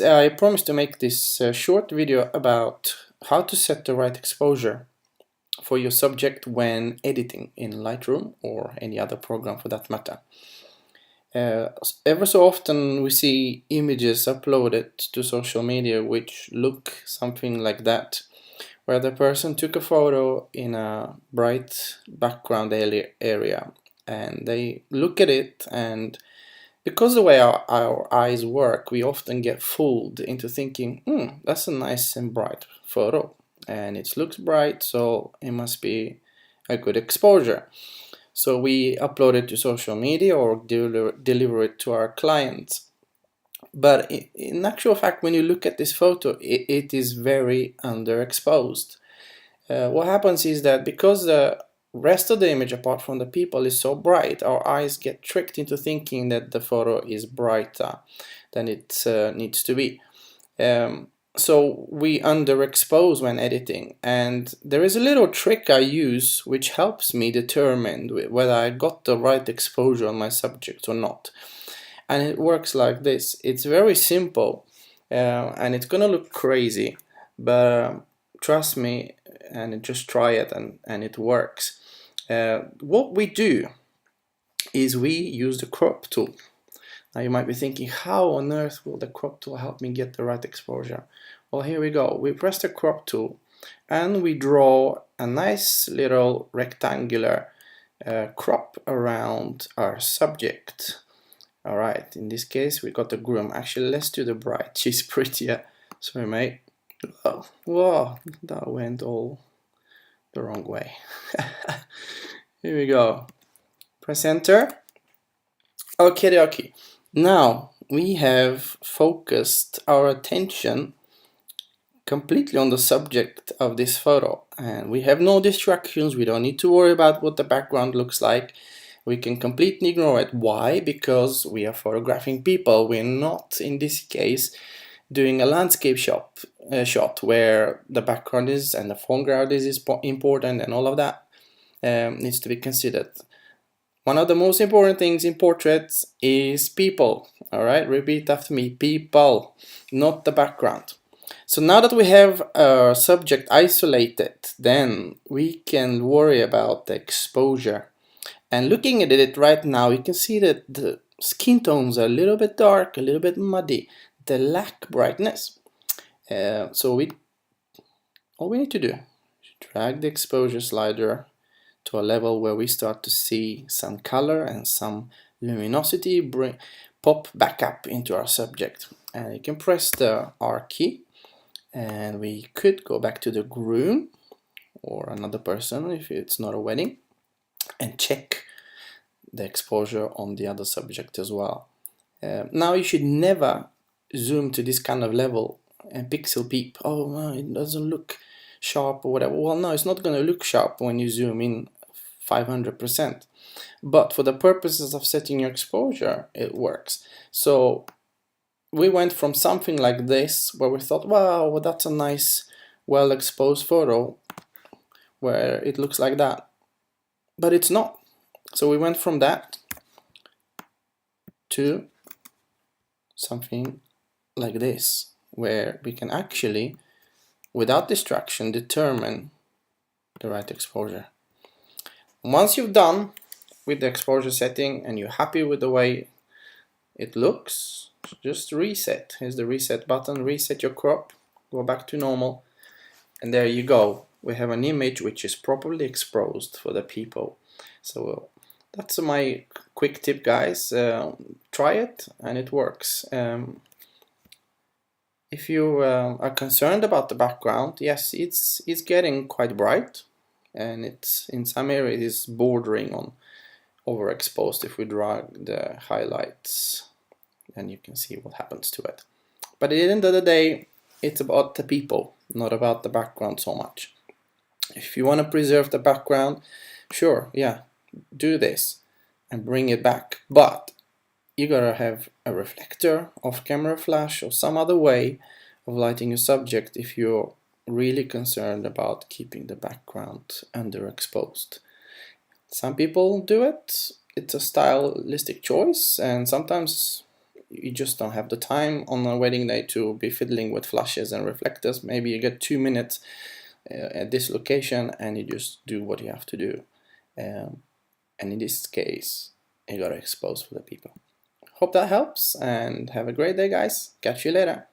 I promised to make this short video about how to set the right exposure for your subject when editing in Lightroom or any other program for that matter. Ever so often we see images uploaded to social media which look something like that, where the person took a photo in a bright background area and they look at it, and because the way our eyes work, we often get fooled into thinking, that's a nice and bright photo and it looks bright, so it must be a good exposure. So we upload it to social media or deliver it to our clients. But in actual fact, when you look at this photo, it is very underexposed. What happens is that because the rest of the image, apart from the people, is so bright, our eyes get tricked into thinking that the photo is brighter than it needs to be. So we underexpose when editing, and there is a little trick I use which helps me determine whether I got the right exposure on my subject or not. And it works like this. It's very simple, and it's gonna look crazy, but trust me, and just try it, and it works. What we do is we use the crop tool. Now you might be thinking, how on earth will the crop tool help me get the right exposure? Well, here we go. We press the crop tool and we draw a nice little rectangular crop around our subject. All right, in this case we got the groom. Actually, let's do the bride. She's prettier. Sorry, mate. Oh, whoa, that went all the wrong way. Here we go. Press enter. Okay. Now we have focused our attention completely on the subject of this photo, and we have no distractions. We don't need to worry about what the background looks like. We can completely ignore it. Why? Because we are photographing people. We're not, in this case, doing a landscape shot where the background is and the foreground is important, and all of that needs to be considered. One of the most important things in portraits is people. All right, repeat after me: people, not the background. So now that we have our subject isolated, then we can worry about the exposure. And looking at it right now, you can see that the skin tones are a little bit dark, a little bit muddy. They lack brightness. So all we need to do is drag the exposure slider to a level where we start to see some color and some luminosity pop back up into our subject. And you can press the R key, and we could go back to the groom or another person if it's not a wedding, and check the exposure on the other subject as well. Now you should never zoom to this kind of level and pixel peep. Oh no, it doesn't look sharp or whatever. Well, no, it's not going to look sharp when you zoom in 500%. But for the purposes of setting your exposure, it works. So we went from something like this, where we thought, wow, that's a nice, well-exposed photo, where it looks like that. But it's not. So we went from that to something like this, where we can actually, without distraction, determine the right exposure. Once you've done with the exposure setting and you're happy with the way it looks, just reset. Here's the reset button. Reset your crop, go back to normal, and there you go. We have an image which is properly exposed for the people. So that's my quick tip, guys. Try it and it works. If you are concerned about the background, yes, it's getting quite bright, and it's in some areas bordering on overexposed. If we drag the highlights, then you can see what happens to it. But at the end of the day, it's about the people, not about the background so much. If you want to preserve the background, sure, yeah, do this and bring it back, but you gotta have a reflector, off-camera flash, or some other way of lighting your subject if you're really concerned about keeping the background underexposed. Some people do it. It's a stylistic choice, and sometimes you just don't have the time on a wedding day to be fiddling with flashes and reflectors. Maybe you get 2 minutes at this location and you just do what you have to do. And in this case, you gotta expose for the people. Hope that helps, and have a great day, guys. Catch you later.